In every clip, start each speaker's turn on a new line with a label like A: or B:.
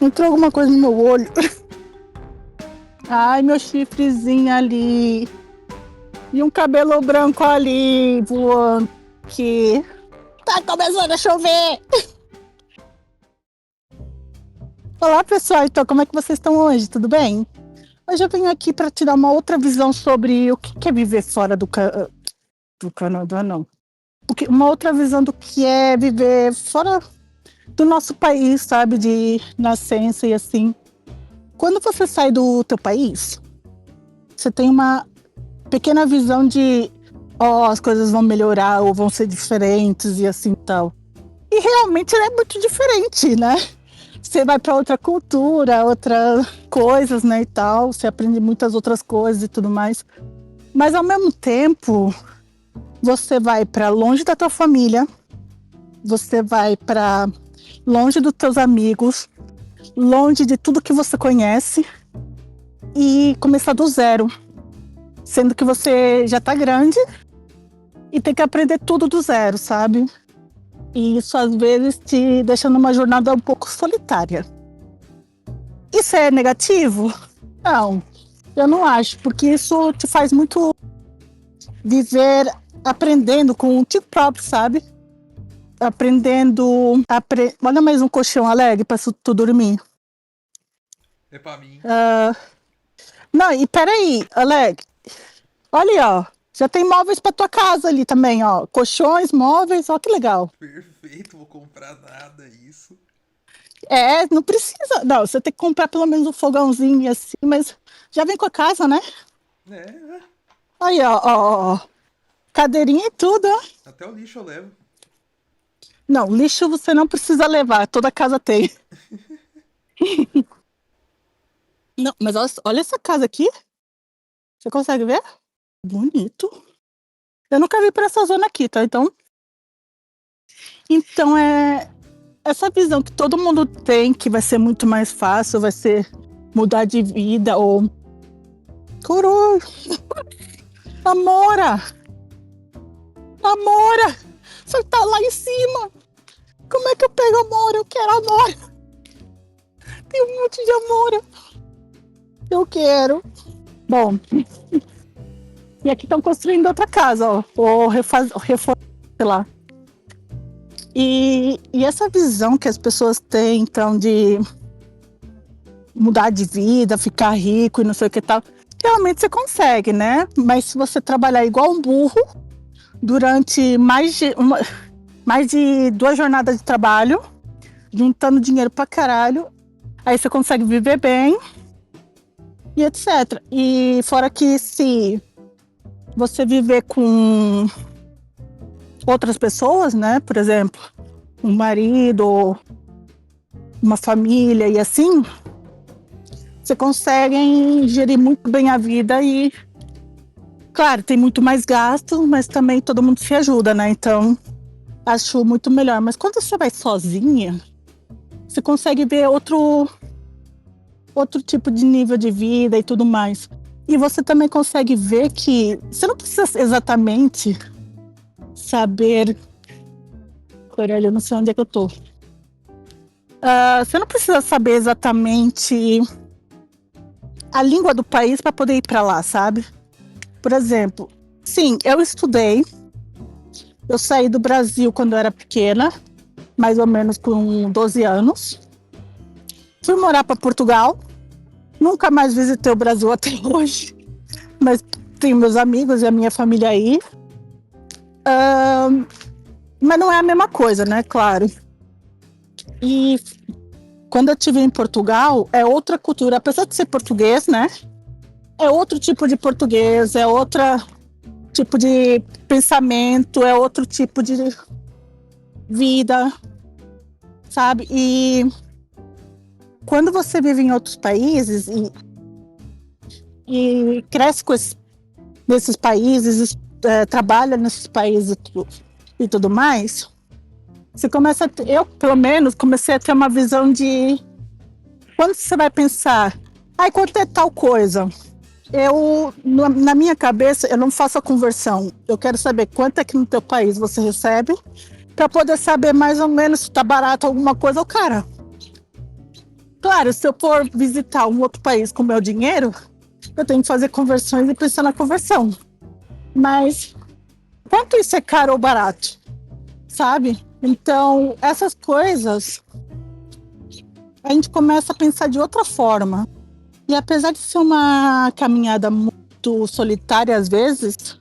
A: Entrou alguma coisa no meu olho. Ai, meu chifrezinho ali. E um cabelo branco ali voando. Que tá começando a chover. Olá, pessoal. Então, como é que vocês estão hoje? Tudo bem? Hoje eu venho aqui para te dar uma outra visão sobre o que é viver fora do Canadá, não. Uma outra visão do que é viver fora do nosso país, sabe? De nascença e assim. Quando você sai do teu país, você tem uma pequena visão de as coisas vão melhorar ou vão ser diferentes e assim tal. E realmente é muito diferente, né? Você vai para outra cultura, outras coisas, né, e tal. Você aprende muitas outras coisas e tudo mais. Mas ao mesmo tempo, você vai para longe da tua família, você vai para longe dos teus amigos, longe de tudo que você conhece e começar do zero, sendo que você já tá grande e tem que aprender tudo do zero, sabe? E isso às vezes te deixa numa jornada um pouco solitária. Isso é negativo? Não, eu não acho, porque isso te faz muito viver aprendendo com o ti próprio, sabe? Aprendendo. Olha mais um colchão alegre pra tu dormir.
B: É pra mim.
A: Não, e peraí, Aleg, olha aí, ó. Já tem móveis pra tua casa ali também, ó. Colchões, móveis, ó que legal.
B: Perfeito, vou comprar nada, isso.
A: É, não precisa. Não, você tem que comprar pelo menos um fogãozinho assim, mas já vem com a casa, né?
B: É,
A: Aí, ó. Cadeirinha e tudo, ó.
B: até o lixo eu levo.
A: Não, lixo você não precisa levar, toda casa tem. Não, mas olha essa casa aqui. Você consegue ver? Bonito. Eu nunca vi por essa zona aqui, tá? Então é essa visão que todo mundo tem que vai ser muito mais fácil, vai ser mudar de vida ou coroa, Amora, Amora, você tá lá em cima. Como é que eu pego Amora? Eu quero Amora. Tem um monte de Amora. Eu quero. Bom, e aqui estão construindo outra casa, ó, ou reformar, sei lá. E essa visão que as pessoas têm, então, de mudar de vida, ficar rico e não sei o que tal, realmente você consegue, né? Mas se você trabalhar igual um burro durante mais de 2 jornadas de trabalho, juntando dinheiro pra caralho, aí você consegue viver bem e etc. E fora que se você viver com outras pessoas, né? Por exemplo, um marido, uma família e assim, você consegue gerir muito bem a vida e, claro, tem muito mais gasto, mas também todo mundo se ajuda, né? Então, acho muito melhor. Mas quando você vai sozinha, você consegue ver outro tipo de nível de vida e tudo mais. E você também consegue ver que você não precisa exatamente saber. Olha, eu não sei onde é que eu tô. Você não precisa saber exatamente a língua do país para poder ir para lá, sabe? Por exemplo, sim, eu estudei. Eu saí do Brasil quando eu era pequena, mais ou menos com 12 anos. Fui morar para Portugal. Nunca mais visitei o Brasil até hoje, mas tenho meus amigos e a minha família aí. Mas não é a mesma coisa, né? Claro. E quando eu estive em Portugal, é outra cultura. Apesar de ser português, né? É outro tipo de português, é outro tipo de pensamento, é outro tipo de vida, sabe? E quando você vive em outros países e cresce nesses países, trabalha nesses países e tudo mais, você começa a ter, eu pelo menos comecei a ter uma visão de quando você vai pensar, ai, quanto é tal coisa? Na minha cabeça, eu não faço a conversão. Eu quero saber quanto é que no teu país você recebe, para poder saber mais ou menos se tá barato alguma coisa ou cara. Claro, se eu for visitar um outro país com meu dinheiro, eu tenho que fazer conversões e pensar na conversão. Mas quanto isso é caro ou barato, sabe? Então, essas coisas, a gente começa a pensar de outra forma. E apesar de ser uma caminhada muito solitária às vezes,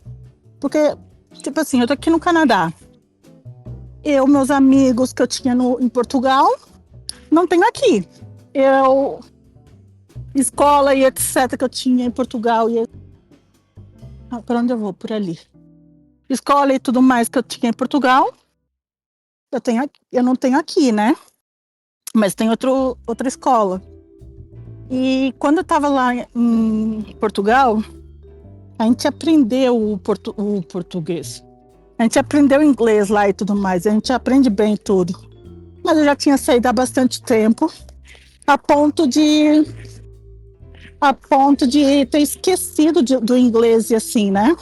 A: porque, tipo assim, eu tô aqui no Canadá. Meus amigos que eu tinha em Portugal, não tenho aqui. Escola e etc. que eu tinha em Portugal. Para onde eu vou? Por ali. Escola e tudo mais que eu tinha em Portugal, eu não tenho aqui, né? Mas tem outra escola. E quando eu estava lá em Portugal, a gente aprendeu o português. A gente aprendeu inglês lá e tudo mais. A gente aprende bem tudo. Mas eu já tinha saído há bastante tempo, a ponto de ter esquecido do inglês e assim, né?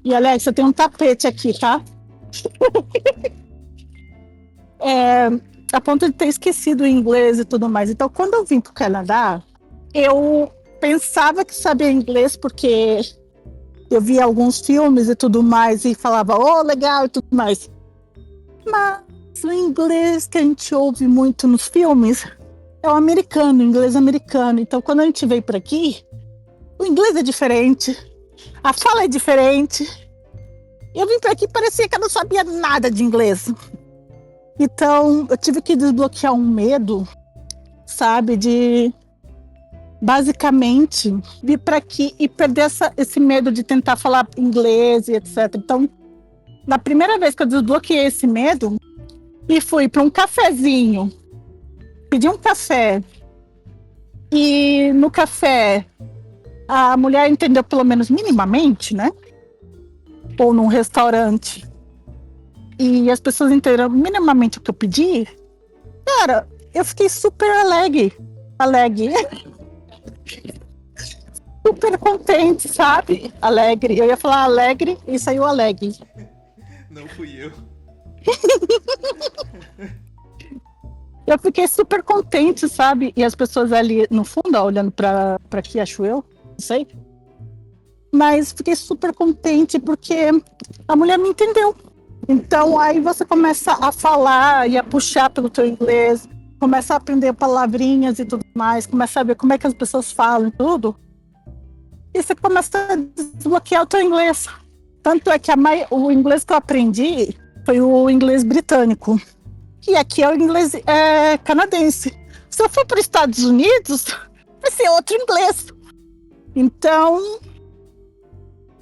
A: E, Alex, eu tenho um tapete aqui, tá? A ponto de ter esquecido o inglês e tudo mais. Então, quando eu vim para o Canadá, eu pensava que sabia inglês porque eu via alguns filmes e tudo mais e falava, oh, legal e tudo mais. Mas o inglês que a gente ouve muito nos filmes é o americano, o inglês americano. Então, quando a gente veio para aqui, o inglês é diferente, a fala é diferente. Eu vim para aqui e parecia que eu não sabia nada de inglês. Então, eu tive que desbloquear um medo, sabe, de basicamente vir para aqui e perder esse medo de tentar falar inglês e etc. Então, na primeira vez que eu desbloqueei esse medo e fui para um cafezinho, pedi um café e no café a mulher entendeu pelo menos minimamente, né? Ou num restaurante e as pessoas entenderam minimamente o que eu pedi, cara, eu fiquei super alegre, super contente, sabe? Alegre. Eu ia falar alegre e saiu alegre.
B: Não fui eu.
A: Eu fiquei super contente, sabe? E as pessoas ali no fundo, ó, olhando pra aqui, acho eu, não sei. Mas fiquei super contente porque a mulher me entendeu. Então aí você começa a falar e a puxar pelo teu inglês, começa a aprender palavrinhas e tudo mais, começa a ver como é que as pessoas falam e tudo. E você começa a desbloquear o teu inglês. Tanto é que o inglês que eu aprendi foi o inglês britânico. E aqui é o inglês canadense. Se eu for para os Estados Unidos, vai ser outro inglês. Então,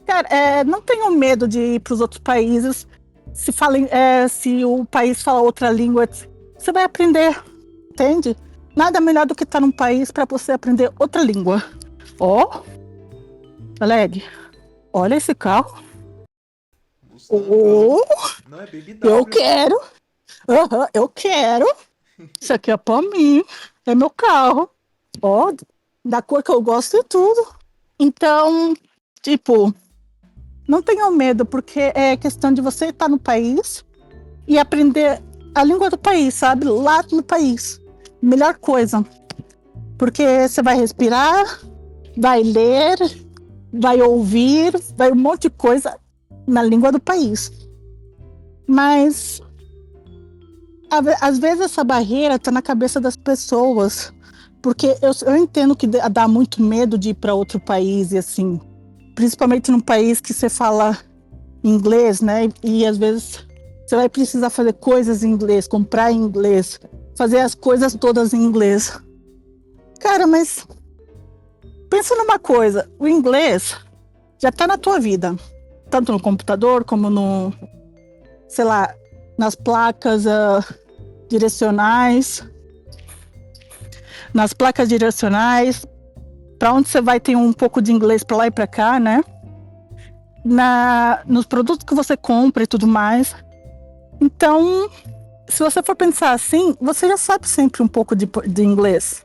A: cara, não tenham medo de ir para os outros países. Se o país fala outra língua, você vai aprender, entende? Nada melhor do que estar num país para você aprender outra língua. Ó, Alegre, olha esse carro.
B: Não é Baby W.
A: Eu quero. Eu quero. Isso aqui é pra mim. É meu carro. Ó, da cor que eu gosto e tudo. Então, tipo, não tenham medo, porque é questão de você estar no país e aprender a língua do país, sabe? Lá no país. Melhor coisa. Porque você vai respirar, vai ler, vai ouvir, vai um monte de coisa na língua do país. Mas às vezes essa barreira está na cabeça das pessoas, porque eu entendo que dá muito medo de ir para outro país e assim, principalmente num país que você fala inglês, né? E às vezes você vai precisar fazer coisas em inglês, comprar em inglês, fazer as coisas todas em inglês. Cara, mas pensa numa coisa, o inglês já está na tua vida, tanto no computador como no, sei lá, nas placas direcionais, para onde você vai ter um pouco de inglês para lá e para cá, né? Nos produtos que você compra e tudo mais. Então, se você for pensar assim, você já sabe sempre um pouco de inglês.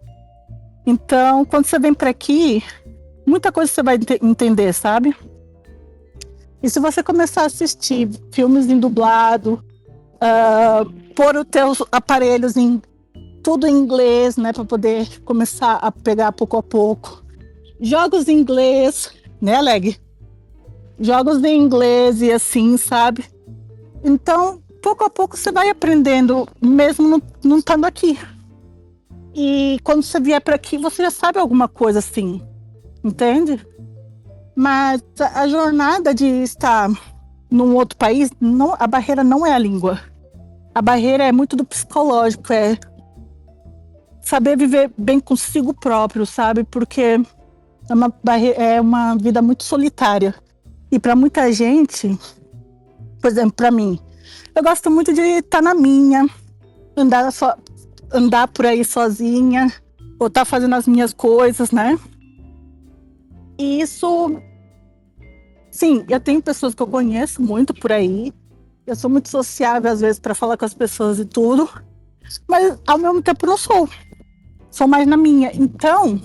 A: Então, quando você vem para aqui, muita coisa você vai entender, sabe? E se você começar a assistir filmes em dublado, pôr os teus aparelhos tudo em inglês, né, para poder começar a pegar pouco a pouco. Jogos em inglês, né, Leg? Jogos em inglês e assim, sabe? Então, pouco a pouco você vai aprendendo, mesmo não estando aqui. E quando você vier para aqui, você já sabe alguma coisa assim, entende? Mas a jornada de estar num outro país, não, a barreira não é a língua. A barreira é muito do psicológico, é saber viver bem consigo próprio, sabe? Porque é uma vida muito solitária. E para muita gente, por exemplo, para mim, eu gosto muito de estar na minha, andar por aí sozinha, ou estar fazendo as minhas coisas, né? E isso, sim, eu tenho pessoas que eu conheço muito por aí. Eu sou muito sociável, às vezes, para falar com as pessoas e tudo. Mas, ao mesmo tempo, não sou. Sou mais na minha. Então,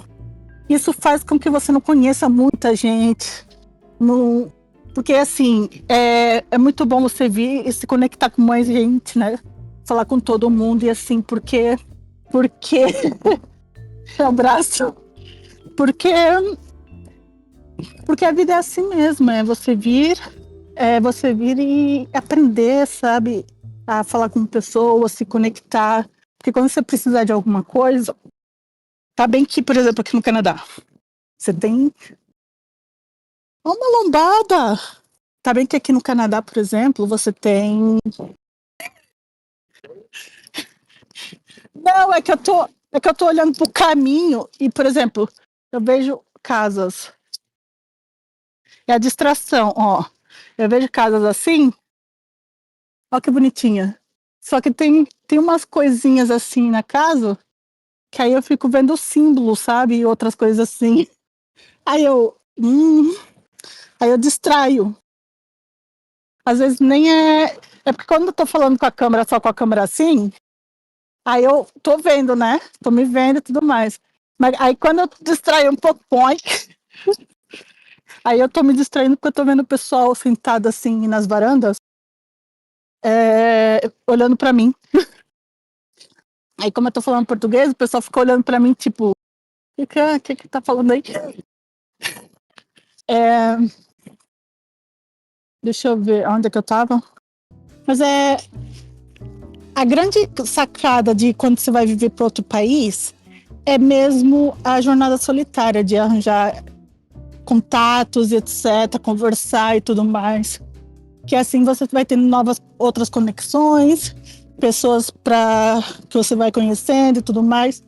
A: isso faz com que você não conheça muita gente. Não... Porque, assim, é muito bom você vir e se conectar com mais gente, né? Falar com todo mundo e assim, porque abraço. Porque a vida é assim mesmo, você vir e aprender, sabe? A falar com pessoas, se conectar. Porque quando você precisar de alguma coisa, tá bem que, por exemplo, aqui no Canadá, você tem uma lombada. Tá bem que aqui no Canadá, por exemplo, você tem... Não, é que eu tô olhando pro caminho e, por exemplo, eu vejo casas. É a distração, ó. Eu vejo casas assim, ó que bonitinha. Só que tem umas coisinhas assim na casa, que aí eu fico vendo o símbolo, sabe? E outras coisas assim. Aí aí eu distraio. Às vezes nem é... É porque quando eu tô falando com a câmera, só com a câmera assim, aí eu tô vendo, né? Tô me vendo e tudo mais. Mas aí quando eu distraio um pouco, põe. Aí eu tô me distraindo porque eu tô vendo o pessoal sentado assim nas varandas, olhando pra mim. Aí como eu tô falando português, o pessoal fica olhando pra mim, tipo, o que tá falando aí? É, deixa eu ver onde é que eu tava. Mas a grande sacada de quando você vai viver para outro país é mesmo a jornada solitária, de arranjar contatos, etc., conversar e tudo mais. Que assim você vai tendo outras conexões, pessoas que você vai conhecendo e tudo mais.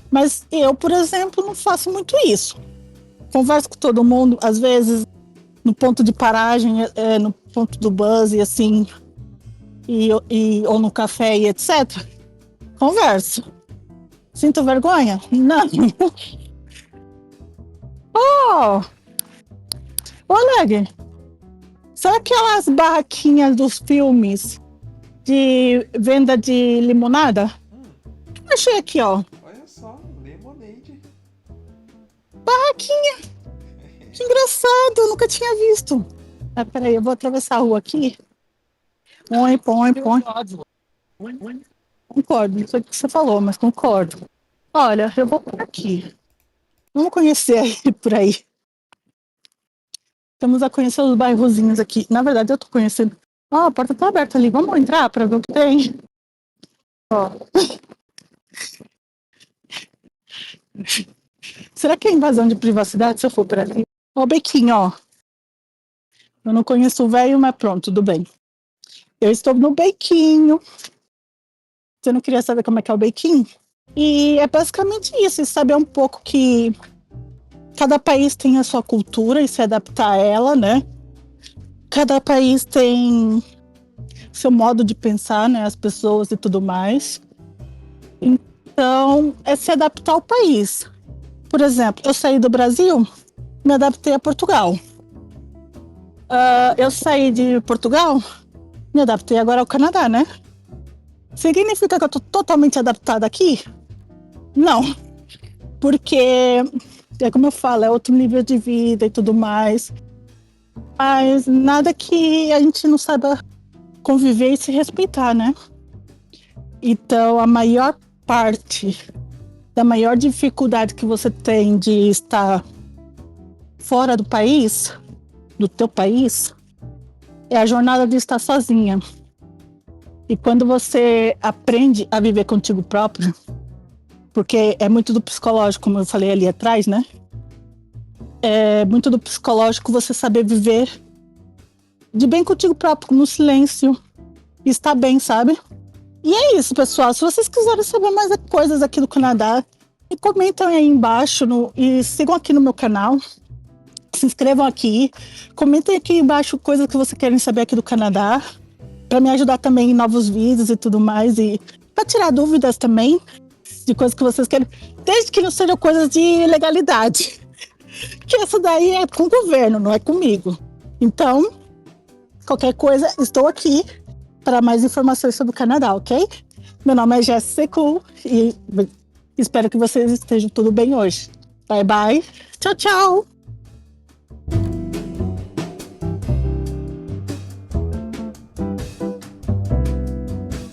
A: Mas eu, por exemplo, não faço muito isso. Converso com todo mundo, às vezes no ponto de paragem, no ponto do bus e assim, ou no café e etc. Converso. Sinto vergonha? Não. Oh, Oleg, sabe aquelas barraquinhas dos filmes de venda de limonada? Eu achei aqui, ó.
B: Olha só, Lemonade.
A: Barraquinha. Que engraçado, eu nunca tinha visto. Ah, peraí, eu vou atravessar a rua aqui. Põe. Concordo, não sei o que você falou, mas concordo. Olha, eu vou por aqui. Vamos conhecer aí por aí. Estamos a conhecer os bairrozinhos aqui. Na verdade, eu tô conhecendo. Ó, a porta tá aberta ali. Vamos entrar para ver o que tem. Ó. Será que é invasão de privacidade se eu for por ali? Ó, o bequinho, ó. Eu não conheço o velho, mas pronto, tudo bem. Eu estou no bequinho. Você não queria saber como é que é o bequinho? E é basicamente isso, e saber um pouco que cada país tem a sua cultura e se adaptar a ela, né? Cada país tem seu modo de pensar, né? As pessoas e tudo mais. Então, é se adaptar ao país. Por exemplo, eu saí do Brasil, me adaptei a Portugal. Eu saí de Portugal, me adaptei agora ao Canadá, né? Significa que eu tô totalmente adaptada aqui? Não. Porque, é como eu falo, é outro nível de vida e tudo mais. Mas nada que a gente não saiba conviver e se respeitar, né? Então, a maior parte da maior dificuldade que você tem de estar fora do país, do teu país, é a jornada de estar sozinha. E quando você aprende a viver contigo próprio, porque é muito do psicológico, como eu falei ali atrás, né? É muito do psicológico você saber viver de bem contigo próprio, no silêncio, e estar bem, sabe? E é isso, pessoal. Se vocês quiserem saber mais coisas aqui do Canadá, me comentem aí embaixo e sigam aqui no meu canal. Se inscrevam aqui, comentem aqui embaixo coisas que vocês querem saber aqui do Canadá, para me ajudar também em novos vídeos e tudo mais, e para tirar dúvidas também de coisas que vocês querem, desde que não sejam coisas de legalidade, que essa daí é com o governo, não é comigo. Então, qualquer coisa, estou aqui para mais informações sobre o Canadá, ok? Meu nome é Jéssica Secu e espero que vocês estejam tudo bem hoje. Bye, bye. Tchau, tchau.